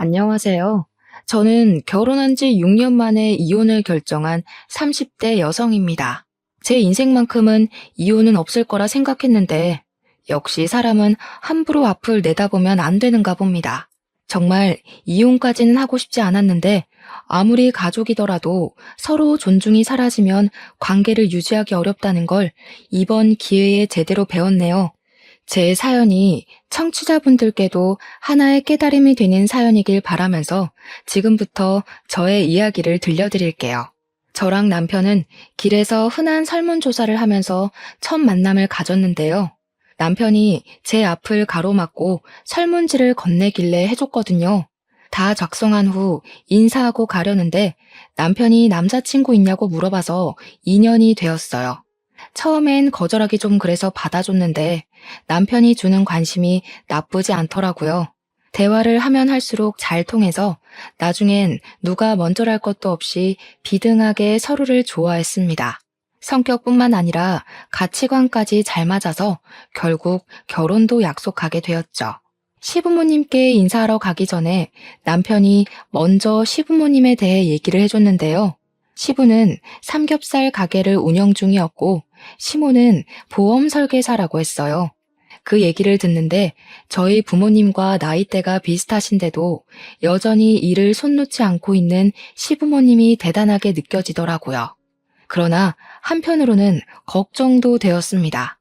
안녕하세요. 저는 결혼한 지 6년 만에 이혼을 결정한 30대 여성입니다. 제 인생만큼은 이혼은 없을 거라 생각했는데, 역시 사람은 함부로 앞을 내다보면 안 되는가 봅니다. 정말 이혼까지는 하고 싶지 않았는데, 아무리 가족이더라도 서로 존중이 사라지면 관계를 유지하기 어렵다는 걸 이번 기회에 제대로 배웠네요. 제 사연이 청취자분들께도 하나의 깨달음이 되는 사연이길 바라면서 지금부터 저의 이야기를 들려드릴게요. 저랑 남편은 길에서 흔한 설문조사를 하면서 첫 만남을 가졌는데요. 남편이 제 앞을 가로막고 설문지를 건네길래 해줬거든요. 다 작성한 후 인사하고 가려는데 남편이 남자친구 있냐고 물어봐서 인연이 되었어요. 처음엔 거절하기 좀 그래서 받아줬는데 남편이 주는 관심이 나쁘지 않더라고요. 대화를 하면 할수록 잘 통해서 나중엔 누가 먼저랄 것도 없이 비등하게 서로를 좋아했습니다. 성격뿐만 아니라 가치관까지 잘 맞아서 결국 결혼도 약속하게 되었죠. 시부모님께 인사하러 가기 전에 남편이 먼저 시부모님에 대해 얘기를 해줬는데요. 시부는 삼겹살 가게를 운영 중이었고 시모는 보험 설계사라고 했어요. 그 얘기를 듣는데 저희 부모님과 나이대가 비슷하신데도 여전히 일을 손 놓지 않고 있는 시부모님이 대단하게 느껴지더라고요. 그러나 한편으로는 걱정도 되었습니다.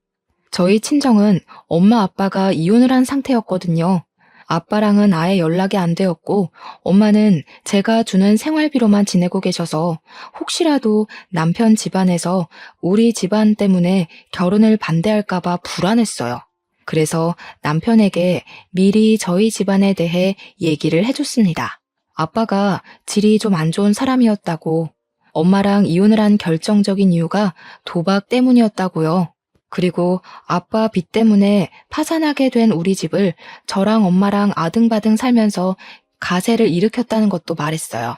저희 친정은 엄마 아빠가 이혼을 한 상태였거든요. 아빠랑은 아예 연락이 안 되었고 엄마는 제가 주는 생활비로만 지내고 계셔서 혹시라도 남편 집안에서 우리 집안 때문에 결혼을 반대할까봐 불안했어요. 그래서 남편에게 미리 저희 집안에 대해 얘기를 해줬습니다. 아빠가 질이 좀 안 좋은 사람이었다고, 엄마랑 이혼을 한 결정적인 이유가 도박 때문이었다고요. 그리고 아빠 빚 때문에 파산하게 된 우리 집을 저랑 엄마랑 아등바등 살면서 가세를 일으켰다는 것도 말했어요.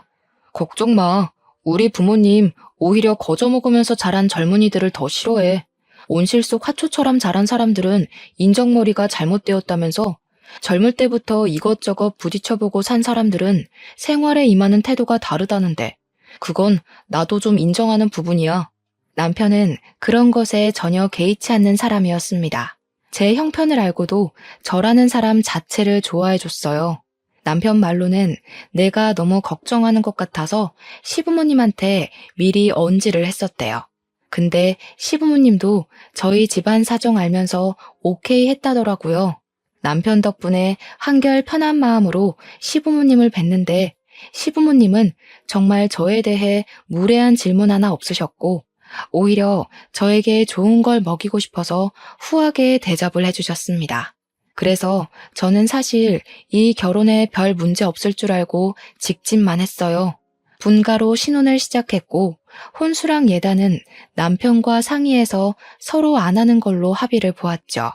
걱정 마. 우리 부모님 오히려 거저 먹으면서 자란 젊은이들을 더 싫어해. 온실 속 화초처럼 자란 사람들은 인정머리가 잘못되었다면서 젊을 때부터 이것저것 부딪혀보고 산 사람들은 생활에 임하는 태도가 다르다는데 그건 나도 좀 인정하는 부분이야. 남편은 그런 것에 전혀 개의치 않는 사람이었습니다. 제 형편을 알고도 저라는 사람 자체를 좋아해줬어요. 남편 말로는 내가 너무 걱정하는 것 같아서 시부모님한테 미리 언지를 했었대요. 근데 시부모님도 저희 집안 사정 알면서 오케이 했다더라고요. 남편 덕분에 한결 편한 마음으로 시부모님을 뵀는데 시부모님은 정말 저에 대해 무례한 질문 하나 없으셨고 오히려 저에게 좋은 걸 먹이고 싶어서 후하게 대접을 해주셨습니다. 그래서 저는 사실 이 결혼에 별 문제 없을 줄 알고 직진만 했어요. 분가로 신혼을 시작했고 혼수랑 예단은 남편과 상의해서 서로 안 하는 걸로 합의를 보았죠.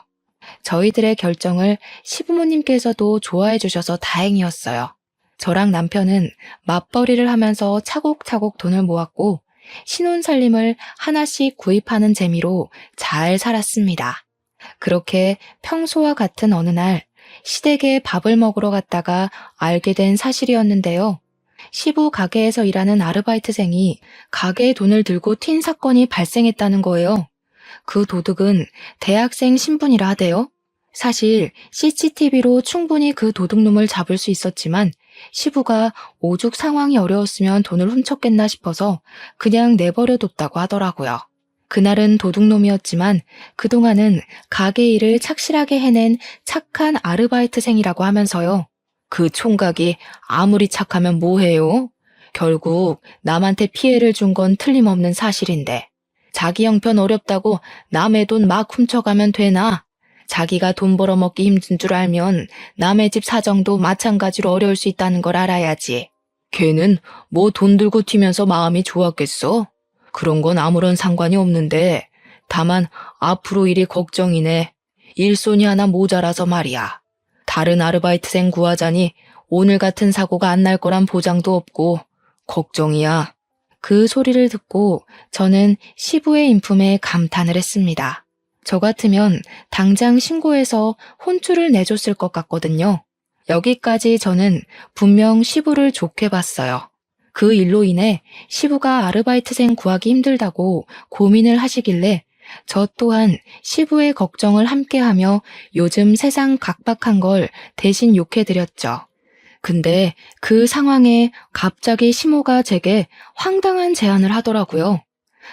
저희들의 결정을 시부모님께서도 좋아해 주셔서 다행이었어요. 저랑 남편은 맞벌이를 하면서 차곡차곡 돈을 모았고 신혼살림을 하나씩 구입하는 재미로 잘 살았습니다. 그렇게 평소와 같은 어느 날 시댁에 밥을 먹으러 갔다가 알게 된 사실이었는데요. 시부 가게에서 일하는 아르바이트생이 가게에 돈을 들고 튄 사건이 발생했다는 거예요. 그 도둑은 대학생 신분이라 하대요. 사실 CCTV로 충분히 그 도둑놈을 잡을 수 있었지만 시부가 오죽 상황이 어려웠으면 돈을 훔쳤겠나 싶어서 그냥 내버려뒀다고 하더라고요. 그날은 도둑놈이었지만 그동안은 가게 일을 착실하게 해낸 착한 아르바이트생이라고 하면서요. 그 총각이 아무리 착하면 뭐해요? 결국 남한테 피해를 준 건 틀림없는 사실인데 자기 형편 어렵다고 남의 돈 막 훔쳐가면 되나? 자기가 돈 벌어먹기 힘든 줄 알면 남의 집 사정도 마찬가지로 어려울 수 있다는 걸 알아야지. 걔는 뭐 돈 들고 튀면서 마음이 좋았겠어? 그런 건 아무런 상관이 없는데 다만 앞으로 일이 걱정이네. 일손이 하나 모자라서 말이야. 다른 아르바이트생 구하자니 오늘 같은 사고가 안 날 거란 보장도 없고 걱정이야. 그 소리를 듣고 저는 시부의 인품에 감탄을 했습니다. 저 같으면 당장 신고해서 혼쭐을 내줬을 것 같거든요. 여기까지 저는 분명 시부를 좋게 봤어요. 그 일로 인해 시부가 아르바이트생 구하기 힘들다고 고민을 하시길래 저 또한 시부의 걱정을 함께하며 요즘 세상 각박한 걸 대신 욕해드렸죠. 근데 그 상황에 갑자기 시모가 제게 황당한 제안을 하더라고요.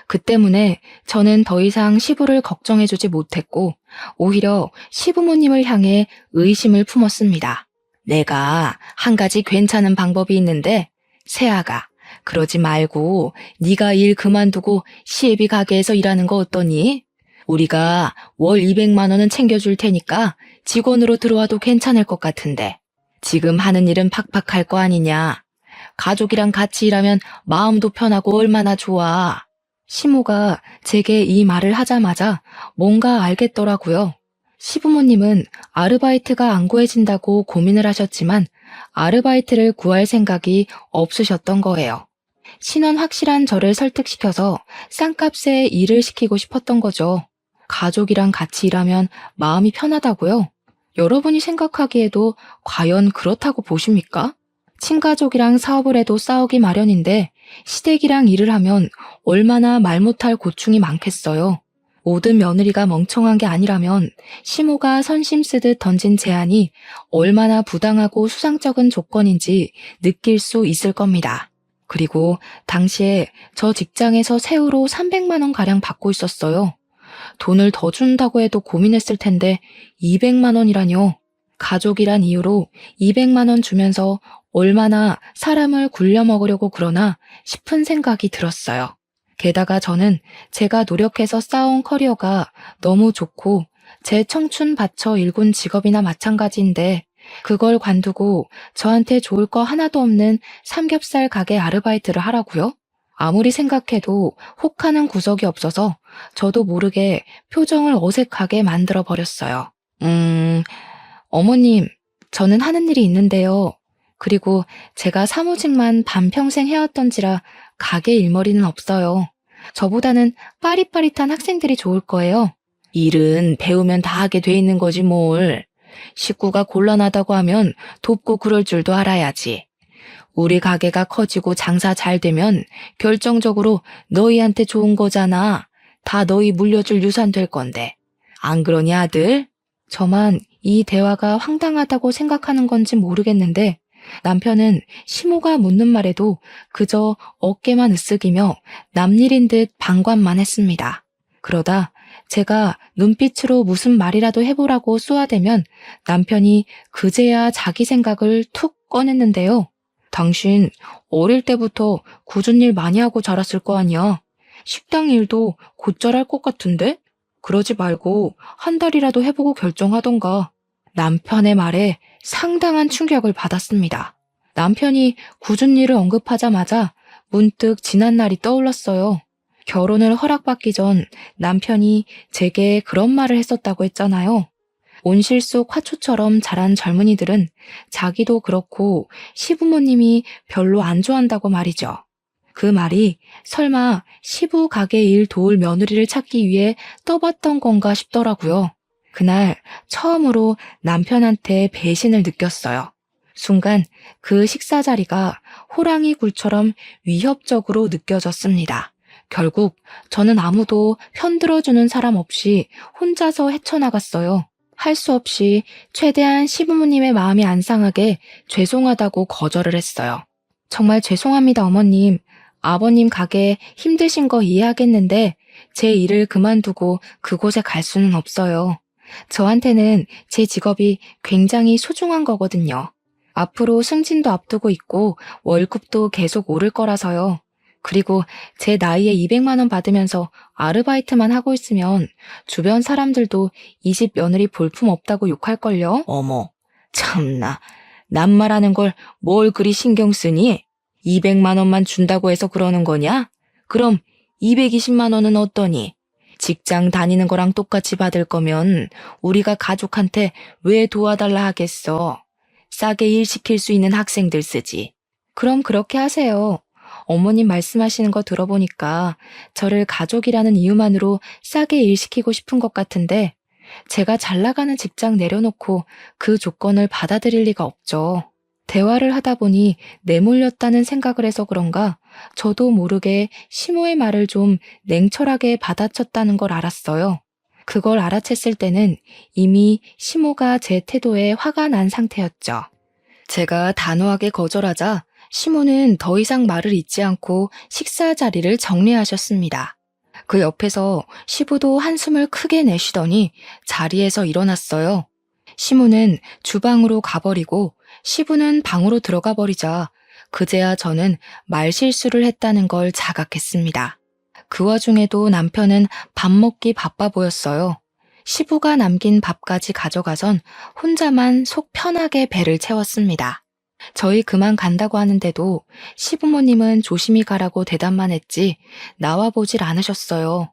그 때문에 저는 더 이상 시부를 걱정해주지 못했고 오히려 시부모님을 향해 의심을 품었습니다. 내가 한 가지 괜찮은 방법이 있는데 세아가 그러지 말고 네가 일 그만두고 시애비 가게에서 일하는 거 어떠니? 우리가 월 200만 원은 챙겨줄 테니까 직원으로 들어와도 괜찮을 것 같은데 지금 하는 일은 팍팍할 거 아니냐. 가족이랑 같이 일하면 마음도 편하고 얼마나 좋아. 시모가 제게 이 말을 하자마자 뭔가 알겠더라고요. 시부모님은 아르바이트가 안 구해진다고 고민을 하셨지만 아르바이트를 구할 생각이 없으셨던 거예요. 신원 확실한 저를 설득시켜서 싼값에 일을 시키고 싶었던 거죠. 가족이랑 같이 일하면 마음이 편하다고요? 여러분이 생각하기에도 과연 그렇다고 보십니까? 친가족이랑 사업을 해도 싸우기 마련인데 시댁이랑 일을 하면 얼마나 말 못할 고충이 많겠어요. 모든 며느리가 멍청한 게 아니라면 시모가 선심 쓰듯 던진 제안이 얼마나 부당하고 수상쩍은 조건인지 느낄 수 있을 겁니다. 그리고 당시에 저 직장에서 세후로 300만 원 가량 받고 있었어요. 돈을 더 준다고 해도 고민했을 텐데 200만 원이라뇨. 가족이란 이유로 200만 원 주면서 얼마나 사람을 굴려먹으려고 그러나 싶은 생각이 들었어요. 게다가 저는 제가 노력해서 쌓아온 커리어가 너무 좋고 제 청춘 바쳐 일군 직업이나 마찬가지인데 그걸 관두고 저한테 좋을 거 하나도 없는 삼겹살 가게 아르바이트를 하라고요? 아무리 생각해도 혹하는 구석이 없어서 저도 모르게 표정을 어색하게 만들어 버렸어요. 어머님, 저는 하는 일이 있는데요. 그리고 제가 사무직만 반평생 해왔던지라 가게 일머리는 없어요. 저보다는 빠릿빠릿한 학생들이 좋을 거예요. 일은 배우면 다 하게 돼 있는 거지 뭘. 식구가 곤란하다고 하면 돕고 그럴 줄도 알아야지. 우리 가게가 커지고 장사 잘 되면 결정적으로 너희한테 좋은 거잖아. 다 너희 물려줄 유산 될 건데. 안 그러니 아들? 저만 이 대화가 황당하다고 생각하는 건지 모르겠는데 남편은 시모가 묻는 말에도 그저 어깨만 으쓱이며 남일인 듯 방관만 했습니다. 그러다 제가 눈빛으로 무슨 말이라도 해보라고 쏘아대면 남편이 그제야 자기 생각을 툭 꺼냈는데요. 당신 어릴 때부터 굳은 일 많이 하고 자랐을 거 아니야. 식당 일도 곧잘 할 것 같은데? 그러지 말고 한 달이라도 해보고 결정하던가. 남편의 말에 상당한 충격을 받았습니다. 남편이 굳은 일을 언급하자마자 문득 지난 날이 떠올랐어요. 결혼을 허락받기 전 남편이 제게 그런 말을 했었다고 했잖아요. 온실 속 화초처럼 자란 젊은이들은 자기도 그렇고 시부모님이 별로 안 좋아한다고 말이죠. 그 말이 설마 시부 가게 일 도울 며느리를 찾기 위해 떠봤던 건가 싶더라고요. 그날 처음으로 남편한테 배신을 느꼈어요. 순간 그 식사 자리가 호랑이 굴처럼 위협적으로 느껴졌습니다. 결국 저는 아무도 편들어주는 사람 없이 혼자서 헤쳐나갔어요. 할 수 없이 최대한 시부모님의 마음이 안 상하게 죄송하다고 거절을 했어요. 정말 죄송합니다, 어머님. 아버님 가게 힘드신 거 이해하겠는데 제 일을 그만두고 그곳에 갈 수는 없어요. 저한테는 제 직업이 굉장히 소중한 거거든요. 앞으로 승진도 앞두고 있고 월급도 계속 오를 거라서요. 그리고 제 나이에 200만 원 받으면서 아르바이트만 하고 있으면 주변 사람들도 이 집 며느리 볼품 없다고 욕할걸요? 어머, 참나. 낱말하는 걸 뭘 그리 신경 쓰니? 200만 원만 준다고 해서 그러는 거냐? 그럼 220만 원은 어떠니? 직장 다니는 거랑 똑같이 받을 거면 우리가 가족한테 왜 도와달라 하겠어? 싸게 일 시킬 수 있는 학생들 쓰지. 그럼 그렇게 하세요. 어머님 말씀하시는 거 들어보니까 저를 가족이라는 이유만으로 싸게 일 시키고 싶은 것 같은데 제가 잘 나가는 직장 내려놓고 그 조건을 받아들일 리가 없죠. 대화를 하다 보니 내몰렸다는 생각을 해서 그런가 저도 모르게 시모의 말을 좀 냉철하게 받아쳤다는 걸 알았어요. 그걸 알아챘을 때는 이미 시모가 제 태도에 화가 난 상태였죠. 제가 단호하게 거절하자 시모는 더 이상 말을 잇지 않고 식사 자리를 정리하셨습니다. 그 옆에서 시부도 한숨을 크게 내쉬더니 자리에서 일어났어요. 시모는 주방으로 가버리고 시부는 방으로 들어가 버리자 그제야 저는 말실수를 했다는 걸 자각했습니다. 그 와중에도 남편은 밥 먹기 바빠 보였어요. 시부가 남긴 밥까지 가져가선 혼자만 속 편하게 배를 채웠습니다. 저희 그만 간다고 하는데도 시부모님은 조심히 가라고 대답만 했지 나와보질 않으셨어요.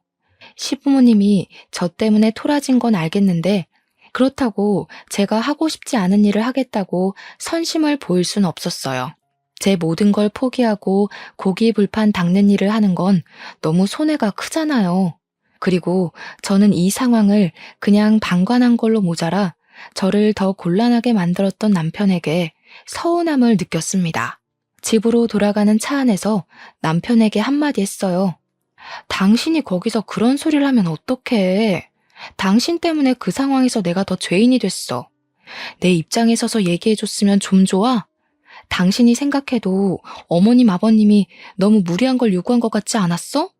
시부모님이 저 때문에 토라진 건 알겠는데 그렇다고 제가 하고 싶지 않은 일을 하겠다고 선심을 보일 순 없었어요. 제 모든 걸 포기하고 고기 불판 닦는 일을 하는 건 너무 손해가 크잖아요. 그리고 저는 이 상황을 그냥 방관한 걸로 모자라 저를 더 곤란하게 만들었던 남편에게 서운함을 느꼈습니다. 집으로 돌아가는 차 안에서 남편에게 한마디 했어요. 당신이 거기서 그런 소리를 하면 어떡해. 당신 때문에 그 상황에서 내가 더 죄인이 됐어. 내 입장에 서서 얘기해줬으면 좀 좋아? 당신이 생각해도 어머님 아버님이 너무 무리한 걸 요구한 것 같지 않았어?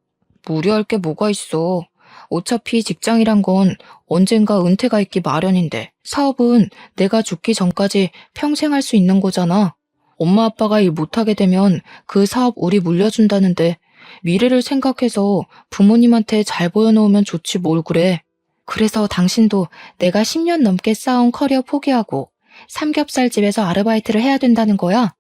무리할 게 뭐가 있어. 어차피 직장이란 건 언젠가 은퇴가 있기 마련인데 사업은 내가 죽기 전까지 평생 할 수 있는 거잖아. 엄마 아빠가 일 못하게 되면 그 사업 우리 물려준다는데 미래를 생각해서 부모님한테 잘 보여놓으면 좋지 뭘 그래. 그래서 당신도 내가 10년 넘게 쌓아온 커리어 포기하고 삼겹살집에서 아르바이트를 해야 된다는 거야?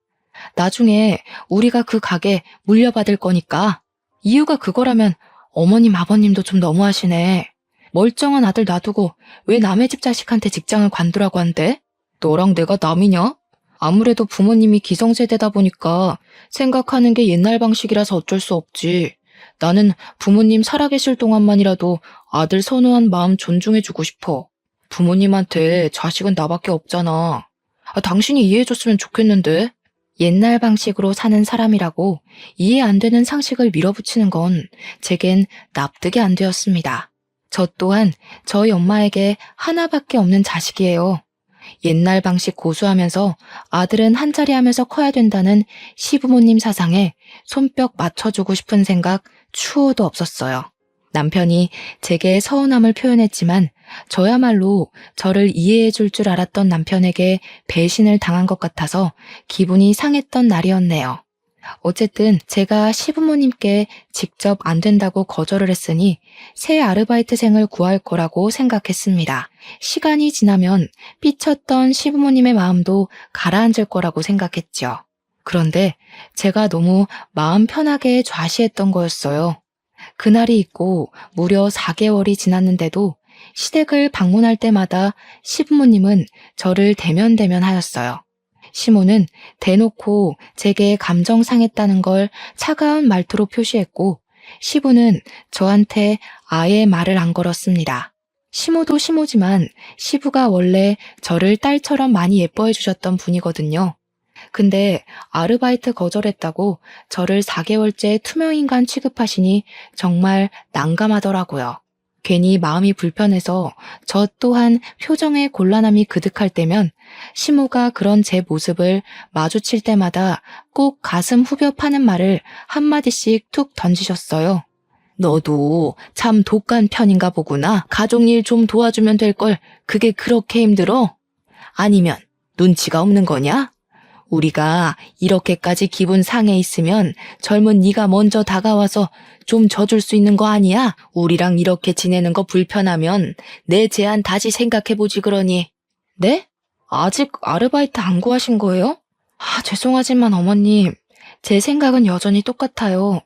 나중에 우리가 그 가게 물려받을 거니까. 이유가 그거라면 어머님 아버님도 좀 너무하시네. 멀쩡한 아들 놔두고 왜 남의 집 자식한테 직장을 관두라고 한대? 너랑 내가 남이냐? 아무래도 부모님이 기성세대다 보니까 생각하는 게 옛날 방식이라서 어쩔 수 없지. 나는 부모님 살아계실 동안만이라도 아들 선호한 마음 존중해주고 싶어. 부모님한테 자식은 나밖에 없잖아. 당신이 이해해줬으면 좋겠는데. 옛날 방식으로 사는 사람이라고 이해 안 되는 상식을 밀어붙이는 건 제겐 납득이 안 되었습니다. 저 또한 저희 엄마에게 하나밖에 없는 자식이에요. 옛날 방식 고수하면서 아들은 한자리 하면서 커야 된다는 시부모님 사상에 손뼉 맞춰주고 싶은 생각 추호도 없었어요. 남편이 제게 서운함을 표현했지만 저야말로 저를 이해해 줄 줄 알았던 남편에게 배신을 당한 것 같아서 기분이 상했던 날이었네요. 어쨌든 제가 시부모님께 직접 안 된다고 거절을 했으니 새 아르바이트생을 구할 거라고 생각했습니다. 시간이 지나면 삐쳤던 시부모님의 마음도 가라앉을 거라고 생각했죠. 그런데 제가 너무 마음 편하게 좌시했던 거였어요. 그날이 있고 무려 4개월이 지났는데도 시댁을 방문할 때마다 시부모님은 저를 대면대면하였어요. 시모는 대놓고 제게 감정 상했다는 걸 차가운 말투로 표시했고 시부는 저한테 아예 말을 안 걸었습니다. 시모도 시모지만 시부가 원래 저를 딸처럼 많이 예뻐해 주셨던 분이거든요. 근데 아르바이트 거절했다고 저를 4개월째 투명인간 취급하시니 정말 난감하더라고요. 괜히 마음이 불편해서 저 또한 표정에 곤란함이 그득할 때면 시모가 그런 제 모습을 마주칠 때마다 꼭 가슴 후벼 파는 말을 한마디씩 툭 던지셨어요. 너도 참 독한 편인가 보구나. 가족일 좀 도와주면 될 걸 그게 그렇게 힘들어? 아니면 눈치가 없는 거냐? 우리가 이렇게까지 기분 상해 있으면 젊은 네가 먼저 다가와서 좀 져줄 수 있는 거 아니야? 우리랑 이렇게 지내는 거 불편하면 내 제안 다시 생각해보지 그러니. 네? 아직 아르바이트 안 구하신 거예요? 죄송하지만 어머님, 제 생각은 여전히 똑같아요.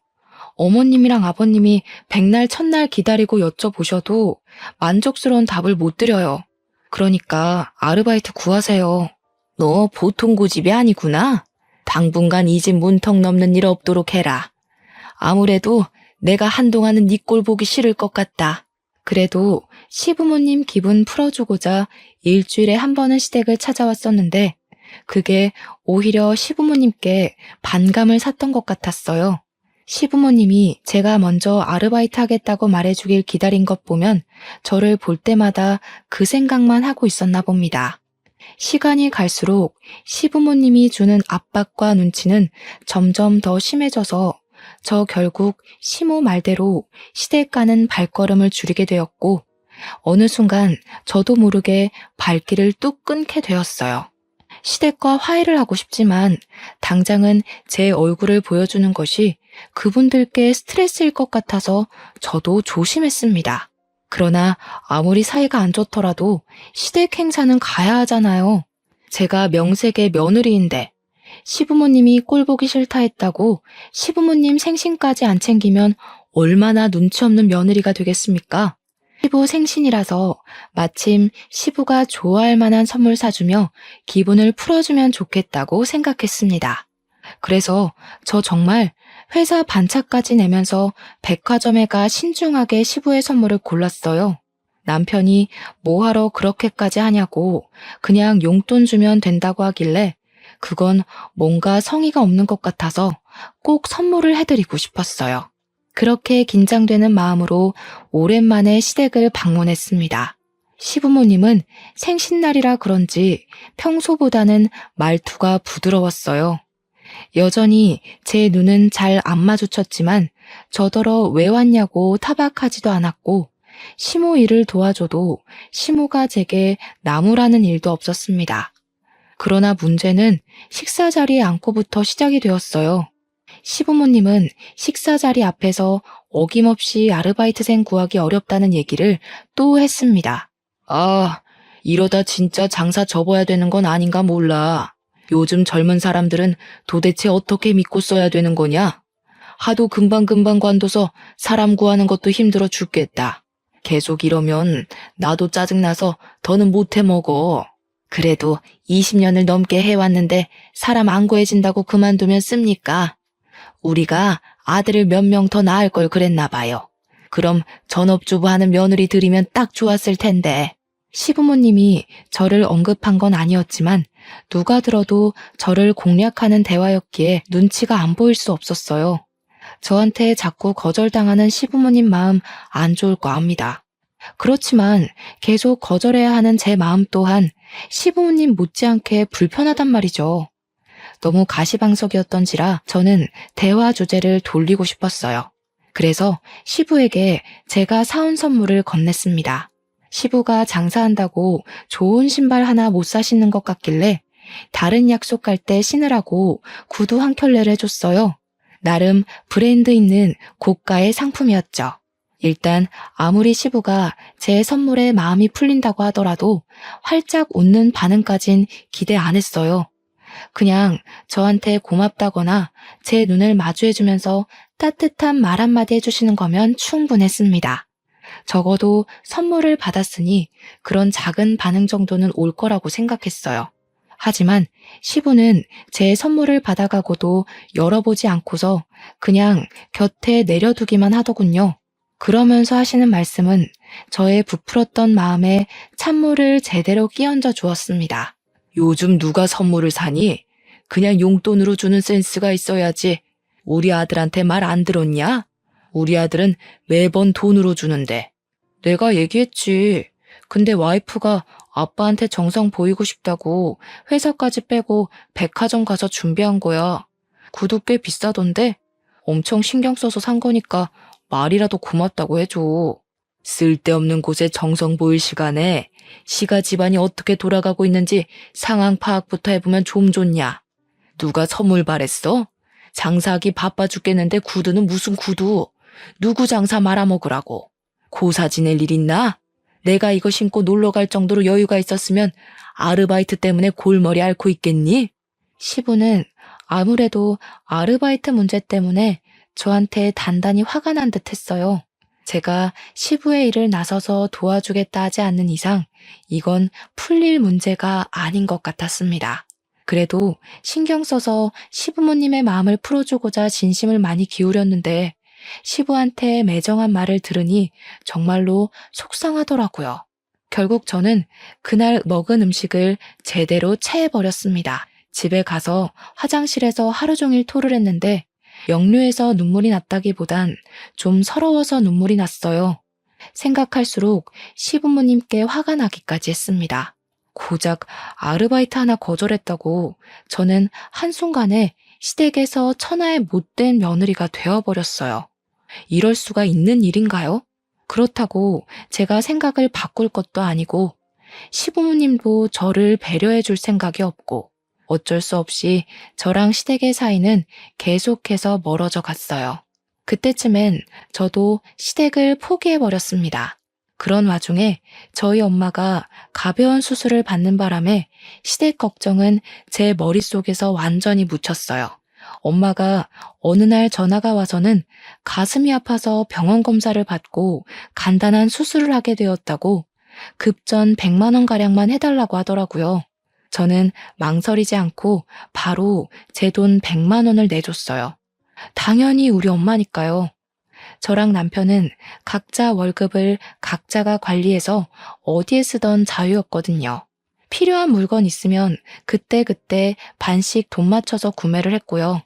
어머님이랑 아버님이 백날 첫날 기다리고 여쭤보셔도 만족스러운 답을 못 드려요. 그러니까 아르바이트 구하세요. 너 보통 고집이 아니구나. 당분간 이 집 문턱 넘는 일 없도록 해라. 아무래도 내가 한동안은 네 꼴 보기 싫을 것 같다. 그래도 시부모님 기분 풀어주고자 일주일에 한 번은 시댁을 찾아왔었는데 그게 오히려 시부모님께 반감을 샀던 것 같았어요. 시부모님이 제가 먼저 아르바이트 하겠다고 말해주길 기다린 것 보면 저를 볼 때마다 그 생각만 하고 있었나 봅니다. 시간이 갈수록 시부모님이 주는 압박과 눈치는 점점 더 심해져서 저 결국 시모 말대로 시댁 가는 발걸음을 줄이게 되었고 어느 순간 저도 모르게 발길을 뚝 끊게 되었어요. 시댁과 화해를 하고 싶지만 당장은 제 얼굴을 보여주는 것이 그분들께 스트레스일 것 같아서 저도 조심했습니다. 그러나 아무리 사이가 안 좋더라도 시댁 행사는 가야 하잖아요. 제가 명색의 며느리인데 시부모님이 꼴 보기 싫다 했다고 시부모님 생신까지 안 챙기면 얼마나 눈치 없는 며느리가 되겠습니까? 시부 생신이라서 마침 시부가 좋아할 만한 선물 사주며 기분을 풀어주면 좋겠다고 생각했습니다. 그래서 저 정말 회사 반차까지 내면서 백화점에 가 신중하게 시부의 선물을 골랐어요. 남편이 뭐하러 그렇게까지 하냐고 그냥 용돈 주면 된다고 하길래 그건 뭔가 성의가 없는 것 같아서 꼭 선물을 해드리고 싶었어요. 그렇게 긴장되는 마음으로 오랜만에 시댁을 방문했습니다. 시부모님은 생신날이라 그런지 평소보다는 말투가 부드러웠어요. 여전히 제 눈은 잘 안 마주쳤지만 저더러 왜 왔냐고 타박하지도 않았고 시모 일을 도와줘도 시모가 제게 나무라는 일도 없었습니다. 그러나 문제는 식사 자리에 앉고부터 시작이 되었어요. 시부모님은 식사 자리 앞에서 어김없이 아르바이트생 구하기 어렵다는 얘기를 또 했습니다. 아, 이러다 진짜 장사 접어야 되는 건 아닌가 몰라. 요즘 젊은 사람들은 도대체 어떻게 믿고 써야 되는 거냐? 하도 금방금방 관둬서 사람 구하는 것도 힘들어 죽겠다. 계속 이러면 나도 짜증나서 더는 못해 먹어. 그래도 20년을 넘게 해왔는데 사람 안 구해진다고 그만두면 씁니까? 우리가 아들을 몇 명 더 낳을 걸 그랬나 봐요. 그럼 전업주부 하는 며느리 들이면 딱 좋았을 텐데. 시부모님이 저를 언급한 건 아니었지만 누가 들어도 저를 공략하는 대화였기에 눈치가 안 보일 수 없었어요. 저한테 자꾸 거절당하는 시부모님 마음 안 좋을 거 압니다. 그렇지만 계속 거절해야 하는 제 마음 또한 시부모님 못지않게 불편하단 말이죠. 너무 가시방석이었던지라 저는 대화 주제를 돌리고 싶었어요. 그래서 시부에게 제가 사온 선물을 건넸습니다. 시부가 장사한다고 좋은 신발 하나 못 사시는 것 같길래 다른 약속 갈 때 신으라고 구두 한 켤레를 해줬어요. 나름 브랜드 있는 고가의 상품이었죠. 일단 아무리 시부가 제 선물에 마음이 풀린다고 하더라도 활짝 웃는 반응까진 기대 안 했어요. 그냥 저한테 고맙다거나 제 눈을 마주해주면서 따뜻한 말 한마디 해주시는 거면 충분했습니다. 적어도 선물을 받았으니 그런 작은 반응 정도는 올 거라고 생각했어요. 하지만 시부는 제 선물을 받아가고도 열어보지 않고서 그냥 곁에 내려두기만 하더군요. 그러면서 하시는 말씀은 저의 부풀었던 마음에 찬물을 제대로 끼얹어 주었습니다. 요즘 누가 선물을 사니? 그냥 용돈으로 주는 센스가 있어야지. 우리 아들한테 말 안 들었냐? 우리 아들은 매번 돈으로 주는데. 내가 얘기했지. 근데 와이프가 아빠한테 정성 보이고 싶다고 회사까지 빼고 백화점 가서 준비한 거야. 구두 꽤 비싸던데? 엄청 신경 써서 산 거니까 말이라도 고맙다고 해줘. 쓸데없는 곳에 정성 보일 시간에 시가 집안이 어떻게 돌아가고 있는지 상황 파악부터 해보면 좀 좋냐. 누가 선물 바랬어? 장사하기 바빠 죽겠는데 구두는 무슨 구두? 누구 장사 말아먹으라고. 고사 지낼 일 있나? 내가 이거 신고 놀러 갈 정도로 여유가 있었으면 아르바이트 때문에 골머리 앓고 있겠니? 시부는 아무래도 아르바이트 문제 때문에 저한테 단단히 화가 난 듯 했어요. 제가 시부의 일을 나서서 도와주겠다 하지 않는 이상 이건 풀릴 문제가 아닌 것 같았습니다. 그래도 신경 써서 시부모님의 마음을 풀어주고자 진심을 많이 기울였는데 시부한테 매정한 말을 들으니 정말로 속상하더라고요. 결국 저는 그날 먹은 음식을 제대로 체해버렸습니다. 집에 가서 화장실에서 하루 종일 토를 했는데 역류해서 눈물이 났다기보단 좀 서러워서 눈물이 났어요. 생각할수록 시부모님께 화가 나기까지 했습니다. 고작 아르바이트 하나 거절했다고 저는 한순간에 시댁에서 천하의 못된 며느리가 되어버렸어요. 이럴 수가 있는 일인가요? 그렇다고 제가 생각을 바꿀 것도 아니고 시부모님도 저를 배려해 줄 생각이 없고 어쩔 수 없이 저랑 시댁의 사이는 계속해서 멀어져 갔어요. 그때쯤엔 저도 시댁을 포기해버렸습니다. 그런 와중에 저희 엄마가 가벼운 수술을 받는 바람에 시댁 걱정은 제 머릿속에서 완전히 묻혔어요. 엄마가 어느 날 전화가 와서는 가슴이 아파서 병원 검사를 받고 간단한 수술을 하게 되었다고 급전 100만 원가량만 해달라고 하더라고요. 저는 망설이지 않고 바로 제 돈 100만 원을 내줬어요. 당연히 우리 엄마니까요. 저랑 남편은 각자 월급을 각자가 관리해서 어디에 쓰던 자유였거든요. 필요한 물건 있으면 그때그때 반씩 돈 맞춰서 구매를 했고요.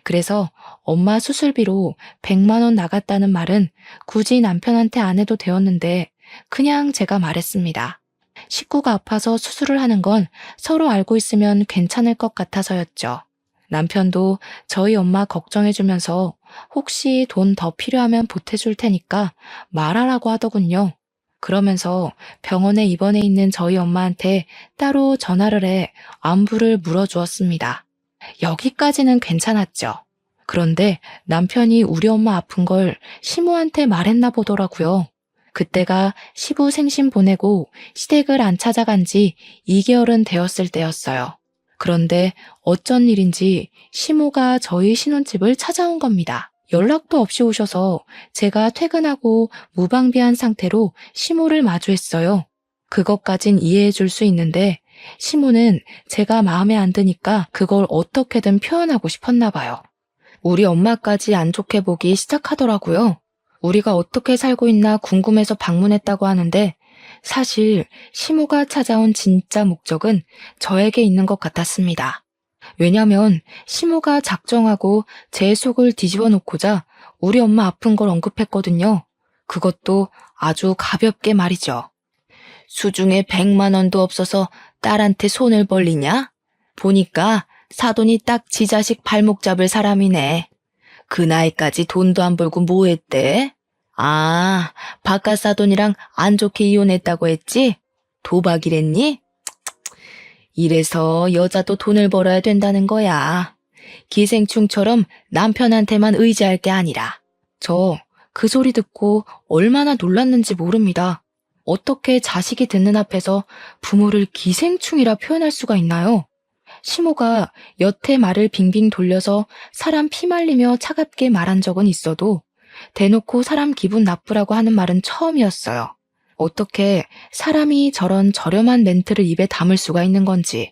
그래서 엄마 수술비로 100만 원 나갔다는 말은 굳이 남편한테 안 해도 되었는데 그냥 제가 말했습니다. 식구가 아파서 수술을 하는 건 서로 알고 있으면 괜찮을 것 같아서였죠. 남편도 저희 엄마 걱정해주면서 혹시 돈 더 필요하면 보태줄 테니까 말하라고 하더군요. 그러면서 병원에 입원해 있는 저희 엄마한테 따로 전화를 해 안부를 물어주었습니다. 여기까지는 괜찮았죠. 그런데 남편이 우리 엄마 아픈 걸 시모한테 말했나 보더라고요. 그때가 시부 생신 보내고 시댁을 안 찾아간 지 2개월은 되었을 때였어요. 그런데 어쩐 일인지 시모가 저희 신혼집을 찾아온 겁니다. 연락도 없이 오셔서 제가 퇴근하고 무방비한 상태로 시모를 마주했어요. 그것까진 이해해 줄 수 있는데 시모는 제가 마음에 안 드니까 그걸 어떻게든 표현하고 싶었나 봐요. 우리 엄마까지 안 좋게 보기 시작하더라고요. 우리가 어떻게 살고 있나 궁금해서 방문했다고 하는데 사실 시모가 찾아온 진짜 목적은 저에게 있는 것 같았습니다. 왜냐면 시모가 작정하고 제 속을 뒤집어 놓고자 우리 엄마 아픈 걸 언급했거든요. 그것도 아주 가볍게 말이죠. 수중에 100만 원도 없어서 딸한테 손을 벌리냐? 보니까 사돈이 딱 지 자식 발목 잡을 사람이네. 그 나이까지 돈도 안 벌고 뭐 했대? 아, 바깥 사돈이랑 안 좋게 이혼했다고 했지? 도박이랬니? 이래서 여자도 돈을 벌어야 된다는 거야. 기생충처럼 남편한테만 의지할 게 아니라. 저 그 소리 듣고 얼마나 놀랐는지 모릅니다. 어떻게 자식이 듣는 앞에서 부모를 기생충이라 표현할 수가 있나요? 시모가 여태 말을 빙빙 돌려서 사람 피말리며 차갑게 말한 적은 있어도 대놓고 사람 기분 나쁘라고 하는 말은 처음이었어요. 어떻게 사람이 저런 저렴한 멘트를 입에 담을 수가 있는 건지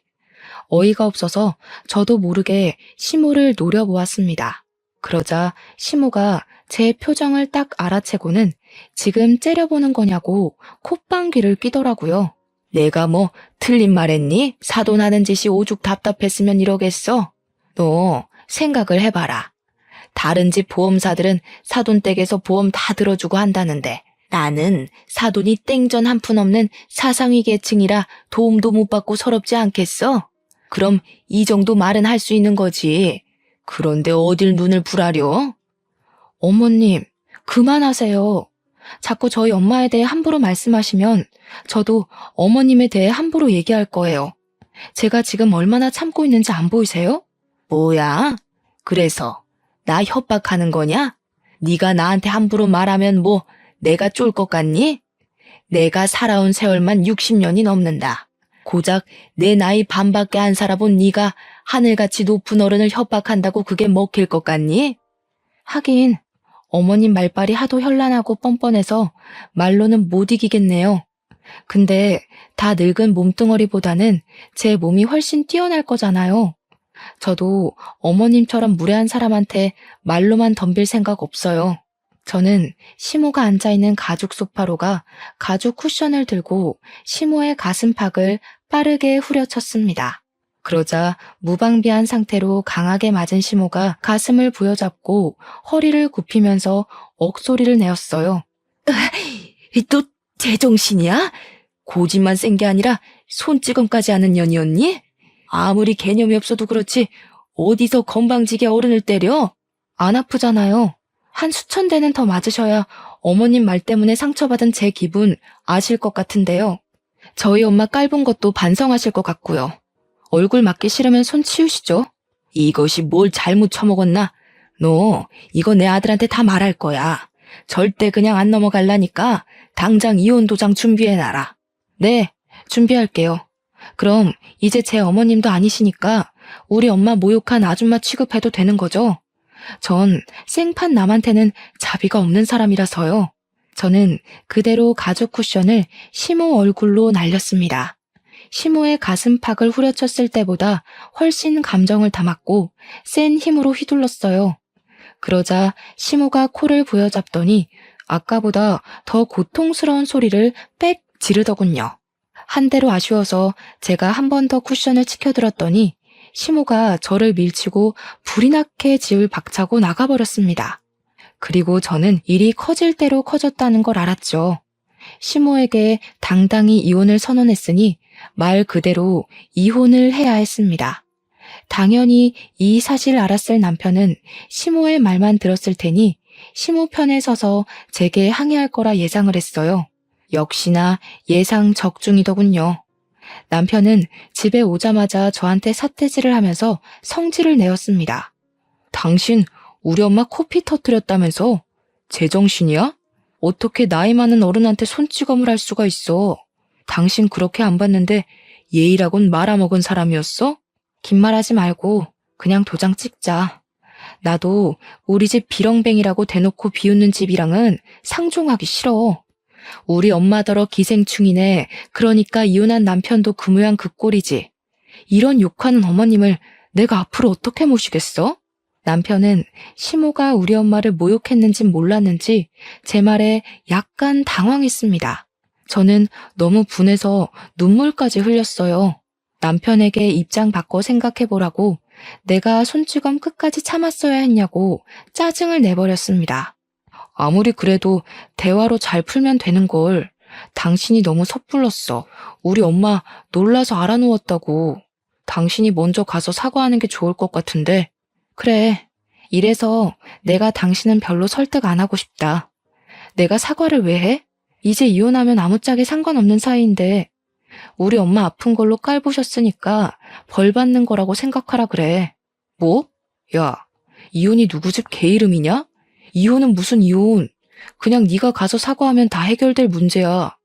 어이가 없어서 저도 모르게 시모를 노려보았습니다. 그러자 시모가 제 표정을 딱 알아채고는 지금 째려보는 거냐고 콧방귀를 뀌더라고요. 내가 뭐 틀린 말했니? 사돈하는 짓이 오죽 답답했으면 이러겠어? 너 생각을 해봐라. 다른 집 보험사들은 사돈 댁에서 보험 다 들어주고 한다는데 나는 사돈이 땡전 한 푼 없는 사상위 계층이라 도움도 못 받고 서럽지 않겠어? 그럼 이 정도 말은 할 수 있는 거지. 그런데 어딜 눈을 부라려? 어머님, 그만하세요. 자꾸 저희 엄마에 대해 함부로 말씀하시면 저도 어머님에 대해 함부로 얘기할 거예요. 제가 지금 얼마나 참고 있는지 안 보이세요? 뭐야? 그래서 나 협박하는 거냐? 네가 나한테 함부로 말하면 뭐 내가 쫄 것 같니? 내가 살아온 세월만 60년이 넘는다. 고작 내 나이 반밖에 안 살아본 네가 하늘같이 높은 어른을 협박한다고 그게 먹힐 것 같니? 하긴 어머님 말발이 하도 현란하고 뻔뻔해서 말로는 못 이기겠네요. 근데 다 늙은 몸뚱어리보다는 제 몸이 훨씬 뛰어날 거잖아요. 저도 어머님처럼 무례한 사람한테 말로만 덤빌 생각 없어요. 저는 시모가 앉아있는 가죽 소파로 가 가죽 쿠션을 들고 시모의 가슴팍을 빠르게 후려쳤습니다. 그러자 무방비한 상태로 강하게 맞은 시모가 가슴을 부여잡고 허리를 굽히면서 억소리를 내었어요. 너 제정신이야? 고집만 센 게 아니라 손찌검까지 하는 년이었니? 아무리 개념이 없어도 그렇지 어디서 건방지게 어른을 때려? 안 아프잖아요. 한 수천 대는 더 맞으셔야 어머님 말 때문에 상처받은 제 기분 아실 것 같은데요. 저희 엄마 깔본 것도 반성하실 것 같고요. 얼굴 맞기 싫으면 손 치우시죠. 이것이 뭘 잘못 처먹었나? 너 이거 내 아들한테 다 말할 거야. 절대 그냥 안 넘어갈라니까 당장 이혼 도장 준비해놔라. 네, 준비할게요. 그럼 이제 제 어머님도 아니시니까 우리 엄마 모욕한 아줌마 취급해도 되는 거죠? 전 생판 남한테는 자비가 없는 사람이라서요. 저는 그대로 가죽 쿠션을 시모 얼굴로 날렸습니다. 시모의 가슴팍을 후려쳤을 때보다 훨씬 감정을 담았고 센 힘으로 휘둘렀어요. 그러자 시모가 코를 부여잡더니 아까보다 더 고통스러운 소리를 빽 지르더군요. 한 대로 아쉬워서 제가 한 번 더 쿠션을 치켜들었더니 시모가 저를 밀치고 불이 나게 지을 박차고 나가버렸습니다. 그리고 저는 일이 커질 대로 커졌다는 걸 알았죠. 시모에게 당당히 이혼을 선언했으니 말 그대로 이혼을 해야 했습니다. 당연히 이 사실을 알았을 남편은 시모의 말만 들었을 테니 시모 편에 서서 제게 항의할 거라 예상을 했어요. 역시나 예상 적중이더군요. 남편은 집에 오자마자 저한테 삿대질을 하면서 성질을 내었습니다. 당신 우리 엄마 코피 터뜨렸다면서? 제정신이야? 어떻게 나이 많은 어른한테 손찌검을 할 수가 있어? 당신 그렇게 안 봤는데 예의라곤 말아먹은 사람이었어? 긴 말하지 말고 그냥 도장 찍자. 나도 우리 집 비렁뱅이라고 대놓고 비웃는 집이랑은 상종하기 싫어. 우리 엄마더러 기생충이네. 그러니까 이혼한 남편도 그 모양 그 꼴이지. 이런 욕하는 어머님을 내가 앞으로 어떻게 모시겠어? 남편은 시모가 우리 엄마를 모욕했는진 몰랐는지 제 말에 약간 당황했습니다. 저는 너무 분해서 눈물까지 흘렸어요. 남편에게 입장 바꿔 생각해보라고 내가 손찌검 끝까지 참았어야 했냐고 짜증을 내버렸습니다. 아무리 그래도 대화로 잘 풀면 되는 걸. 당신이 너무 섣불렀어. 우리 엄마 놀라서 알아누웠다고. 당신이 먼저 가서 사과하는 게 좋을 것 같은데. 그래. 이래서 내가 당신은 별로 설득 안 하고 싶다. 내가 사과를 왜 해? 이제 이혼하면 아무짝에 상관없는 사이인데 우리 엄마 아픈 걸로 깔보셨으니까 벌 받는 거라고 생각하라 그래. 뭐? 야, 이혼이 누구 집 개 이름이냐? 이혼은 무슨 이혼. 그냥 네가 가서 사과하면 다 해결될 문제야.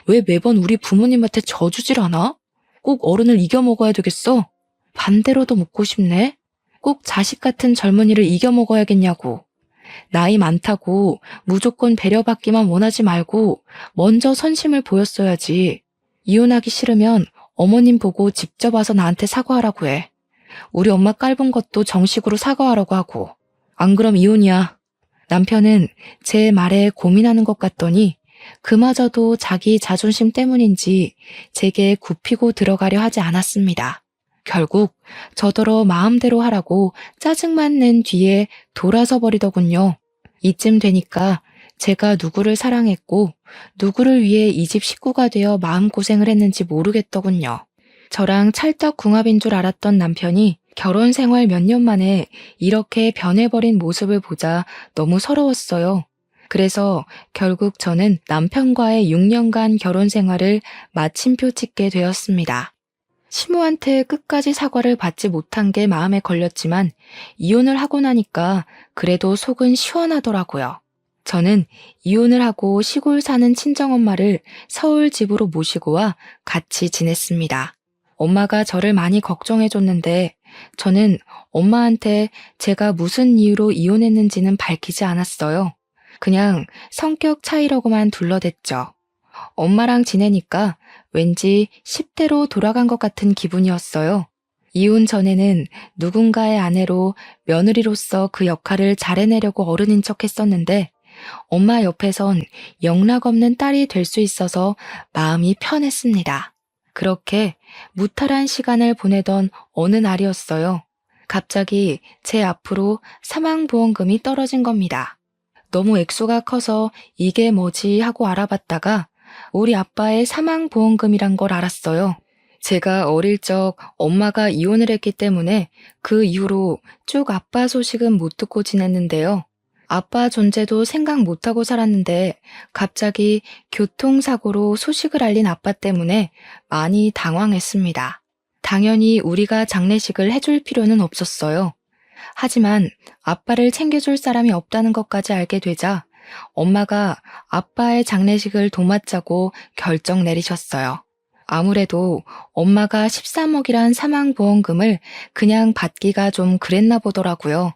왜 매번 우리 부모님한테 져주질 않아? 꼭 어른을 이겨먹어야 되겠어? 반대로도 묻고 싶네. 꼭 자식 같은 젊은이를 이겨먹어야겠냐고. 나이 많다고 무조건 배려받기만 원하지 말고 먼저 선심을 보였어야지. 이혼하기 싫으면 어머님 보고 직접 와서 나한테 사과하라고 해. 우리 엄마 깔본 것도 정식으로 사과하라고 하고. 안 그럼 이혼이야. 남편은 제 말에 고민하는 것 같더니 그마저도 자기 자존심 때문인지 제게 굽히고 들어가려 하지 않았습니다. 결국 저더러 마음대로 하라고 짜증만 낸 뒤에 돌아서 버리더군요. 이쯤 되니까 제가 누구를 사랑했고 누구를 위해 이 집 식구가 되어 마음고생을 했는지 모르겠더군요. 저랑 찰떡궁합인 줄 알았던 남편이 결혼 생활 몇 년 만에 이렇게 변해버린 모습을 보자 너무 서러웠어요. 그래서 결국 저는 남편과의 6년간 결혼 생활을 마침표 찍게 되었습니다. 시모한테 끝까지 사과를 받지 못한 게 마음에 걸렸지만 이혼을 하고 나니까 그래도 속은 시원하더라고요. 저는 이혼을 하고 시골 사는 친정엄마를 서울 집으로 모시고 와 같이 지냈습니다. 엄마가 저를 많이 걱정해줬는데 저는 엄마한테 제가 무슨 이유로 이혼했는지는 밝히지 않았어요. 그냥 성격 차이라고만 둘러댔죠. 엄마랑 지내니까 왠지 10대로 돌아간 것 같은 기분이었어요. 이혼 전에는 누군가의 아내로 며느리로서 그 역할을 잘 해내려고 어른인 척 했었는데 엄마 옆에선 영락없는 딸이 될 수 있어서 마음이 편했습니다. 그렇게 무탈한 시간을 보내던 어느 날이었어요. 갑자기 제 앞으로 사망보험금이 떨어진 겁니다. 너무 액수가 커서 이게 뭐지 하고 알아봤다가 우리 아빠의 사망보험금이란 걸 알았어요. 제가 어릴 적 엄마가 이혼을 했기 때문에 그 이후로 쭉 아빠 소식은 못 듣고 지냈는데요. 아빠 존재도 생각 못하고 살았는데 갑자기 교통사고로 소식을 알린 아빠 때문에 많이 당황했습니다. 당연히 우리가 장례식을 해줄 필요는 없었어요. 하지만 아빠를 챙겨줄 사람이 없다는 것까지 알게 되자 엄마가 아빠의 장례식을 도맡자고 결정 내리셨어요. 아무래도 엄마가 13억이란 사망보험금을 그냥 받기가 좀 그랬나 보더라고요.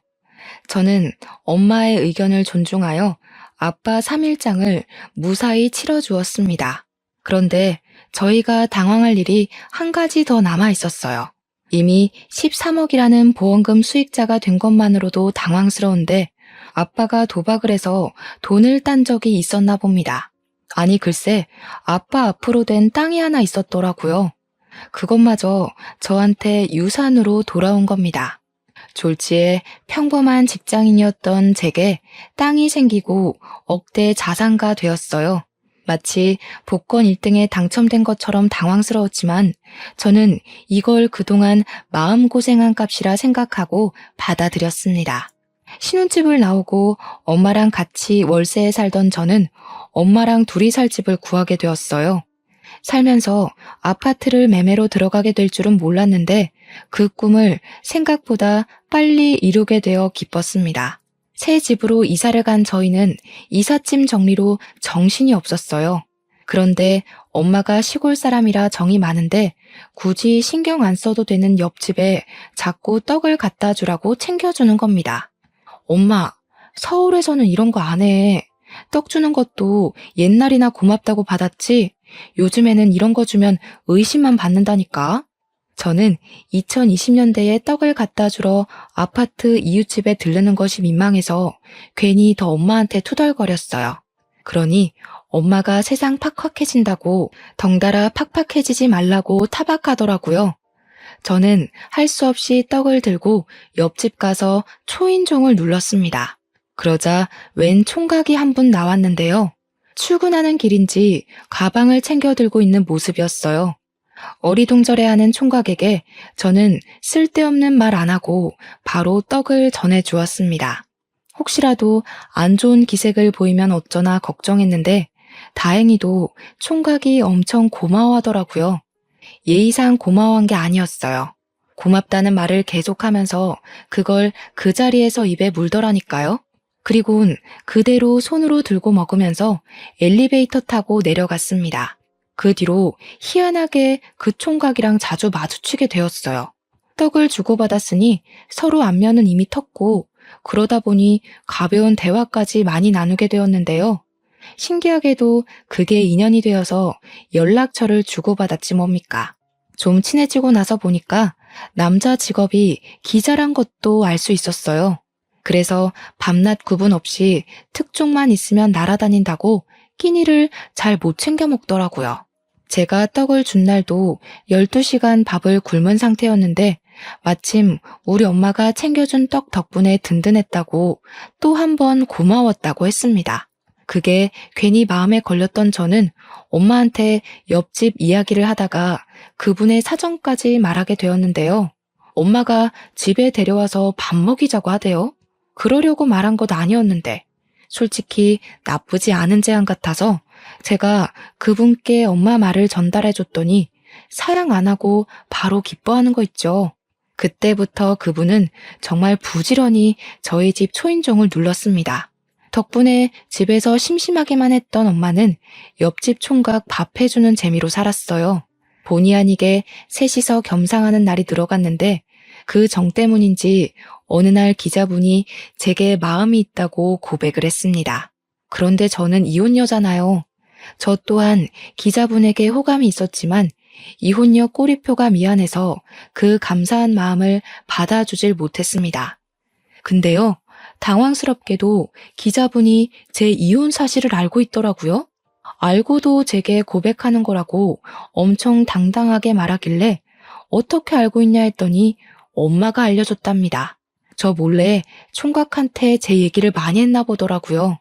저는 엄마의 의견을 존중하여 아빠 3일장을 무사히 치러주었습니다. 그런데 저희가 당황할 일이 한 가지 더 남아 있었어요. 이미 13억이라는 보험금 수익자가 된 것만으로도 당황스러운데 아빠가 도박을 해서 돈을 딴 적이 있었나 봅니다. 아니 글쎄 아빠 앞으로 된 땅이 하나 있었더라고요. 그것마저 저한테 유산으로 돌아온 겁니다. 졸지에 평범한 직장인이었던 제게 땅이 생기고 억대 자산가 되었어요. 마치 복권 1등에 당첨된 것처럼 당황스러웠지만 저는 이걸 그동안 마음고생한 값이라 생각하고 받아들였습니다. 신혼집을 나오고 엄마랑 같이 월세에 살던 저는 엄마랑 둘이 살 집을 구하게 되었어요. 살면서 아파트를 매매로 들어가게 될 줄은 몰랐는데 그 꿈을 생각보다 빨리 이루게 되어 기뻤습니다. 새 집으로 이사를 간 저희는 이삿짐 정리로 정신이 없었어요. 그런데 엄마가 시골 사람이라 정이 많은데 굳이 신경 안 써도 되는 옆집에 자꾸 떡을 갖다 주라고 챙겨주는 겁니다. 엄마, 서울에서는 이런 거 안 해. 떡 주는 것도 옛날이나 고맙다고 받았지 요즘에는 이런 거 주면 의심만 받는다니까. 저는 2020년대에 떡을 갖다 주러 아파트 이웃집에 들르는 것이 민망해서 괜히 더 엄마한테 투덜거렸어요. 그러니 엄마가 세상 팍팍해진다고 덩달아 팍팍해지지 말라고 타박하더라고요. 저는 할 수 없이 떡을 들고 옆집 가서 초인종을 눌렀습니다. 그러자 웬 총각이 한 분 나왔는데요. 출근하는 길인지 가방을 챙겨 들고 있는 모습이었어요. 어리둥절해하는 총각에게 저는 쓸데없는 말 안 하고 바로 떡을 전해주었습니다. 혹시라도 안 좋은 기색을 보이면 어쩌나 걱정했는데 다행히도 총각이 엄청 고마워하더라고요. 예의상 고마워한 게 아니었어요. 고맙다는 말을 계속하면서 그걸 그 자리에서 입에 물더라니까요. 그리고는 그대로 손으로 들고 먹으면서 엘리베이터 타고 내려갔습니다. 그 뒤로 희한하게 그 총각이랑 자주 마주치게 되었어요. 떡을 주고받았으니 서로 안면은 이미 텄고 그러다 보니 가벼운 대화까지 많이 나누게 되었는데요. 신기하게도 그게 인연이 되어서 연락처를 주고받았지 뭡니까. 좀 친해지고 나서 보니까 남자 직업이 기자란 것도 알 수 있었어요. 그래서 밤낮 구분 없이 특종만 있으면 날아다닌다고 끼니를 잘 못 챙겨 먹더라고요. 제가 떡을 준 날도 12시간 밥을 굶은 상태였는데 마침 우리 엄마가 챙겨준 떡 덕분에 든든했다고 또 한 번 고마웠다고 했습니다. 그게 괜히 마음에 걸렸던 저는 엄마한테 옆집 이야기를 하다가 그분의 사정까지 말하게 되었는데요. 엄마가 집에 데려와서 밥 먹이자고 하대요. 그러려고 말한 것 아니었는데 솔직히 나쁘지 않은 제안 같아서 제가 그분께 엄마 말을 전달해 줬더니 사양 안 하고 바로 기뻐하는 거 있죠. 그때부터 그분은 정말 부지런히 저희 집 초인종을 눌렀습니다. 덕분에 집에서 심심하게만 했던 엄마는 옆집 총각 밥 해주는 재미로 살았어요. 본의 아니게 셋이서 겸상하는 날이 들어갔는데 그 정 때문인지 어느 날 기자분이 제게 마음이 있다고 고백을 했습니다. 그런데 저는 이혼녀잖아요. 저 또한 기자분에게 호감이 있었지만 이혼녀 꼬리표가 미안해서 그 감사한 마음을 받아주질 못했습니다. 근데요, 당황스럽게도 기자분이 제 이혼 사실을 알고 있더라고요. 알고도 제게 고백하는 거라고 엄청 당당하게 말하길래 어떻게 알고 있냐 했더니 엄마가 알려줬답니다. 저 몰래 총각한테 제 얘기를 많이 했나 보더라고요.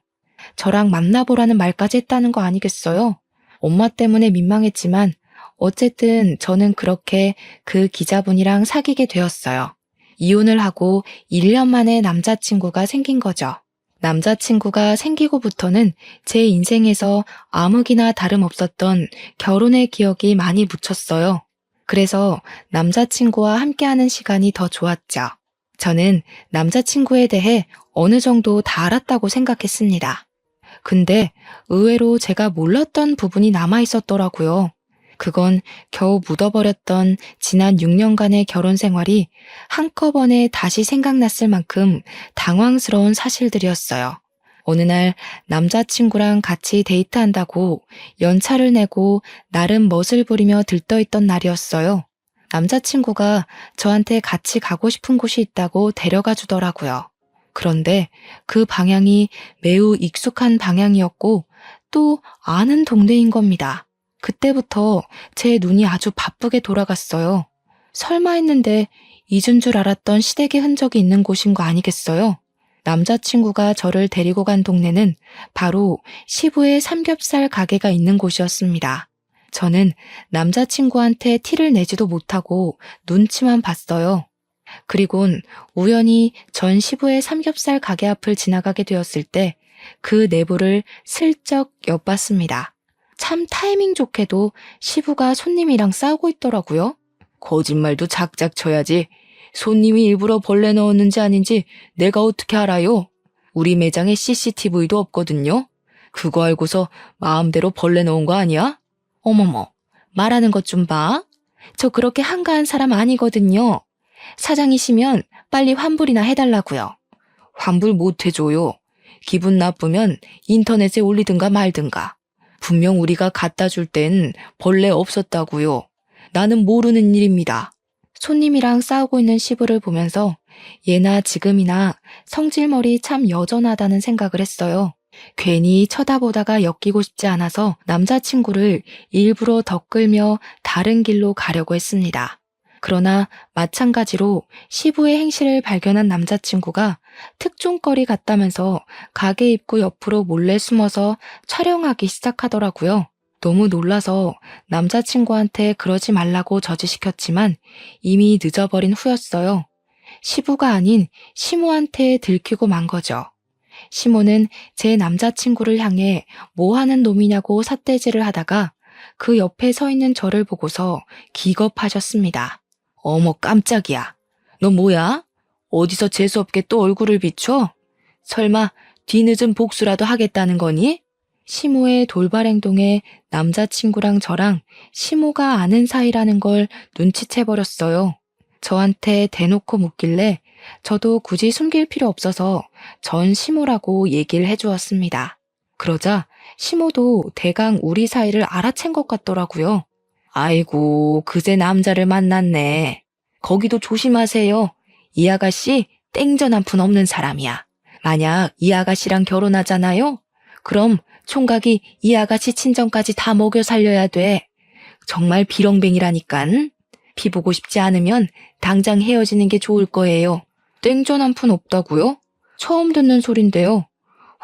저랑 만나보라는 말까지 했다는 거 아니겠어요? 엄마 때문에 민망했지만 어쨌든 저는 그렇게 그 기자분이랑 사귀게 되었어요. 이혼을 하고 1년 만에 남자친구가 생긴 거죠. 남자친구가 생기고부터는 제 인생에서 암흑이나 다름없었던 결혼의 기억이 많이 묻혔어요. 그래서 남자친구와 함께하는 시간이 더 좋았죠. 저는 남자친구에 대해 어느 정도 다 알았다고 생각했습니다. 근데 의외로 제가 몰랐던 부분이 남아 있었더라고요. 그건 겨우 묻어버렸던 지난 6년간의 결혼 생활이 한꺼번에 다시 생각났을 만큼 당황스러운 사실들이었어요. 어느 날 남자친구랑 같이 데이트한다고 연차를 내고 나름 멋을 부리며 들떠있던 날이었어요. 남자친구가 저한테 같이 가고 싶은 곳이 있다고 데려가 주더라고요. 그런데 그 방향이 매우 익숙한 방향이었고 또 아는 동네인 겁니다. 그때부터 제 눈이 아주 바쁘게 돌아갔어요. 설마 했는데 잊은 줄 알았던 시댁의 흔적이 있는 곳인 거 아니겠어요? 남자친구가 저를 데리고 간 동네는 바로 시부의 삼겹살 가게가 있는 곳이었습니다. 저는 남자친구한테 티를 내지도 못하고 눈치만 봤어요. 그리곤 우연히 전 시부의 삼겹살 가게 앞을 지나가게 되었을 때 그 내부를 슬쩍 엿봤습니다. 참 타이밍 좋게도 시부가 손님이랑 싸우고 있더라고요. 거짓말도 작작 쳐야지. 손님이 일부러 벌레 넣었는지 아닌지 내가 어떻게 알아요? 우리 매장에 CCTV도 없거든요. 그거 알고서 마음대로 벌레 넣은 거 아니야? 어머머, 말하는 것 좀 봐. 저 그렇게 한가한 사람 아니거든요. 사장이시면 빨리 환불이나 해달라고요. 환불 못 해줘요. 기분 나쁘면 인터넷에 올리든가 말든가. 분명 우리가 갖다 줄 땐 벌레 없었다고요. 나는 모르는 일입니다. 손님이랑 싸우고 있는 시부를 보면서 예나 지금이나 성질머리 참 여전하다는 생각을 했어요. 괜히 쳐다보다가 엮이고 싶지 않아서 남자친구를 일부러 덧끌며 다른 길로 가려고 했습니다. 그러나 마찬가지로 시부의 행실을 발견한 남자친구가 특종거리 같다면서 가게 입구 옆으로 몰래 숨어서 촬영하기 시작하더라고요. 너무 놀라서 남자친구한테 그러지 말라고 저지시켰지만 이미 늦어버린 후였어요. 시부가 아닌 시모한테 들키고 만 거죠. 시모는 제 남자친구를 향해 뭐 하는 놈이냐고 삿대질을 하다가 그 옆에 서 있는 저를 보고서 기겁하셨습니다. 어머 깜짝이야. 너 뭐야? 어디서 재수없게 또 얼굴을 비춰? 설마 뒤늦은 복수라도 하겠다는 거니? 시모의 돌발 행동에 남자친구랑 저랑 시모가 아는 사이라는 걸 눈치채버렸어요. 저한테 대놓고 묻길래 저도 굳이 숨길 필요 없어서 전 시모라고 얘기를 해주었습니다. 그러자 시모도 대강 우리 사이를 알아챈 것 같더라고요. 아이고, 그새 남자를 만났네. 거기도 조심하세요. 이 아가씨 땡전 한 푼 없는 사람이야. 만약 이 아가씨랑 결혼하잖아요? 그럼 총각이 이 아가씨 친정까지 다 먹여 살려야 돼. 정말 비렁뱅이라니깐. 피 보고 싶지 않으면 당장 헤어지는 게 좋을 거예요. 땡전 한 푼 없다고요? 처음 듣는 소린데요.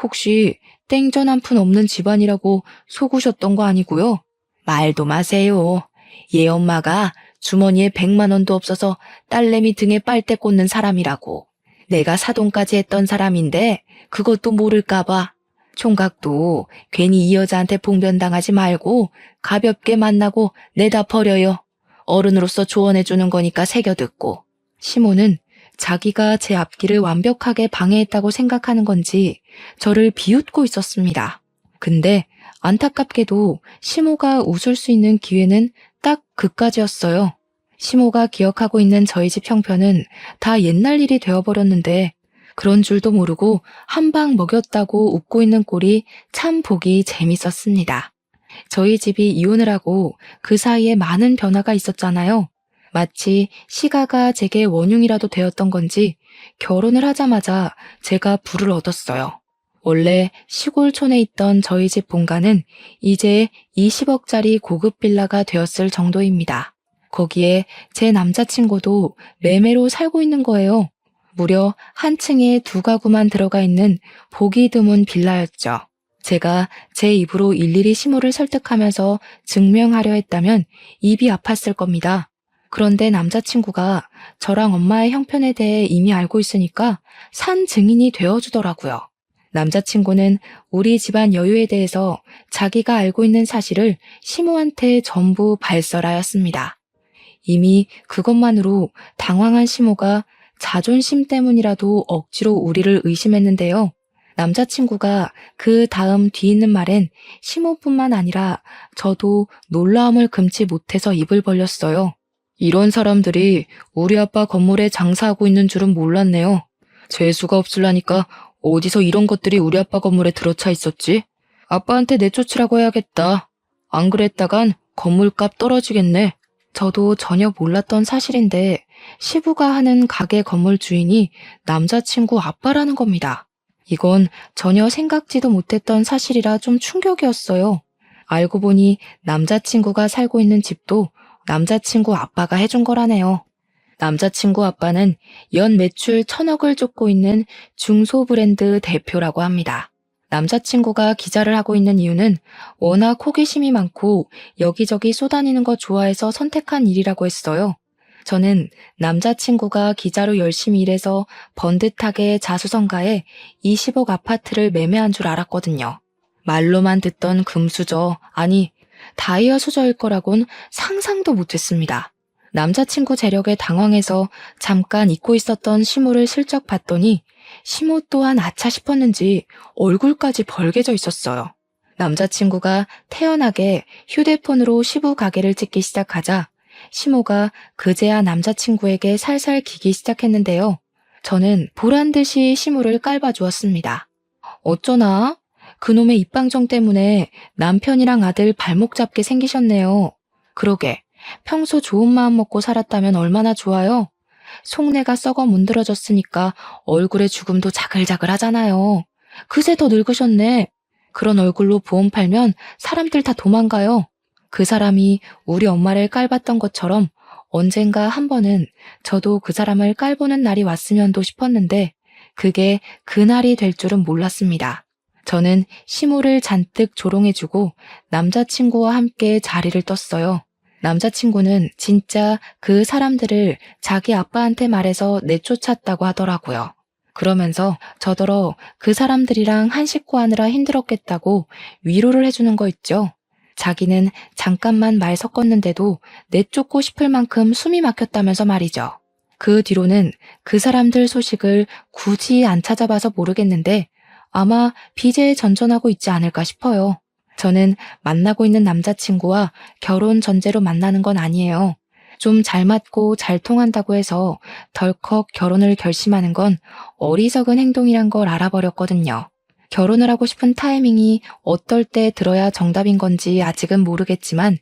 혹시 땡전 한 푼 없는 집안이라고 속으셨던 거 아니고요? 말도 마세요. 얘 엄마가 주머니에 100만 원도 없어서 딸내미 등에 빨대 꽂는 사람이라고. 내가 사돈까지 했던 사람인데 그것도 모를까 봐. 총각도 괜히 이 여자한테 봉변당하지 말고 가볍게 만나고 내다 버려요. 어른으로서 조언해주는 거니까 새겨듣고. 시모는 자기가 제 앞길을 완벽하게 방해했다고 생각하는 건지 저를 비웃고 있었습니다. 근데 안타깝게도 시모가 웃을 수 있는 기회는 딱 그까지였어요. 시모가 기억하고 있는 저희 집 형편은 다 옛날 일이 되어버렸는데 그런 줄도 모르고 한 방 먹였다고 웃고 있는 꼴이 참 보기 재밌었습니다. 저희 집이 이혼을 하고 그 사이에 많은 변화가 있었잖아요. 마치 시가가 제게 원흉이라도 되었던 건지 결혼을 하자마자 제가 불을 얻었어요. 원래 시골촌에 있던 저희 집 본가는 이제 20억짜리 고급 빌라가 되었을 정도입니다. 거기에 제 남자친구도 매매로 살고 있는 거예요. 무려 한 층에 2가구만 들어가 있는 보기 드문 빌라였죠. 제가 제 입으로 일일이 시모를 설득하면서 증명하려 했다면 입이 아팠을 겁니다. 그런데 남자친구가 저랑 엄마의 형편에 대해 이미 알고 있으니까 산 증인이 되어주더라고요. 남자친구는 우리 집안 여유에 대해서 자기가 알고 있는 사실을 시모한테 전부 발설하였습니다. 이미 그것만으로 당황한 시모가 자존심 때문이라도 억지로 우리를 의심했는데요. 남자친구가 그 다음 뒤있는 말엔 시모뿐만 아니라 저도 놀라움을 금치 못해서 입을 벌렸어요. 이런 사람들이 우리 아빠 건물에 장사하고 있는 줄은 몰랐네요. 재수가 없을라니까 어디서 이런 것들이 우리 아빠 건물에 들어차 있었지? 아빠한테 내쫓으라고 해야겠다. 안 그랬다간 건물값 떨어지겠네. 저도 전혀 몰랐던 사실인데 시부가 하는 가게 건물 주인이 남자친구 아빠라는 겁니다. 이건 전혀 생각지도 못했던 사실이라 좀 충격이었어요. 알고 보니 남자친구가 살고 있는 집도 남자친구 아빠가 해준 거라네요. 남자친구 아빠는 연 매출 1,000억을 쫓고 있는 중소브랜드 대표라고 합니다. 남자친구가 기자를 하고 있는 이유는 워낙 호기심이 많고 여기저기 쏘다니는 거 좋아해서 선택한 일이라고 했어요. 저는 남자친구가 기자로 열심히 일해서 번듯하게 자수성가해 20억 아파트를 매매한 줄 알았거든요. 말로만 듣던 금수저, 아니 다이아 수저일 거라곤 상상도 못했습니다. 남자친구 재력에 당황해서 잠깐 잊고 있었던 시모를 슬쩍 봤더니 시모 또한 아차 싶었는지 얼굴까지 벌개져 있었어요. 남자친구가 태연하게 휴대폰으로 시부 가게를 찍기 시작하자 시모가 그제야 남자친구에게 살살 기기 시작했는데요. 저는 보란듯이 시모를 깔봐주었습니다. 어쩌나? 그놈의 입방정 때문에 남편이랑 아들 발목 잡게 생기셨네요. 그러게, 평소 좋은 마음 먹고 살았다면 얼마나 좋아요? 속내가 썩어 문드러졌으니까 얼굴에 죽음도 자글자글 하잖아요. 그새 더 늙으셨네. 그런 얼굴로 보험 팔면 사람들 다 도망가요. 그 사람이 우리 엄마를 깔봤던 것처럼 언젠가 한 번은 저도 그 사람을 깔보는 날이 왔으면도 싶었는데 그게 그날이 될 줄은 몰랐습니다. 저는 시모를 잔뜩 조롱해주고 남자친구와 함께 자리를 떴어요. 남자친구는 진짜 그 사람들을 자기 아빠한테 말해서 내쫓았다고 하더라고요. 그러면서 저더러 그 사람들이랑 한 식구 하느라 힘들었겠다고 위로를 해주는 거 있죠. 자기는 잠깐만 말 섞었는데도 내쫓고 싶을 만큼 숨이 막혔다면서 말이죠. 그 뒤로는 그 사람들 소식을 굳이 안 찾아봐서 모르겠는데 아마 빚에 전전하고 있지 않을까 싶어요. 저는 만나고 있는 남자친구와 결혼 전제로 만나는 건 아니에요. 좀 잘 맞고 잘 통한다고 해서 덜컥 결혼을 결심하는 건 어리석은 행동이란 걸 알아버렸거든요. 결혼을 하고 싶은 타이밍이 어떨 때 들어야 정답인 건지 아직은 모르겠지만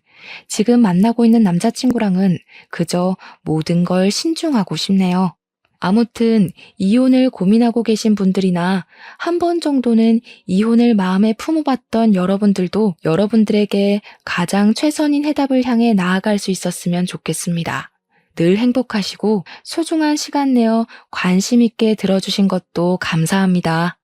지금 만나고 있는 남자친구랑은 그저 모든 걸 신중하고 싶네요. 아무튼 이혼을 고민하고 계신 분들이나 한 번 정도는 이혼을 마음에 품어봤던 여러분들도 여러분들에게 가장 최선인 해답을 향해 나아갈 수 있었으면 좋겠습니다. 늘 행복하시고 소중한 시간 내어 관심 있게 들어주신 것도 감사합니다.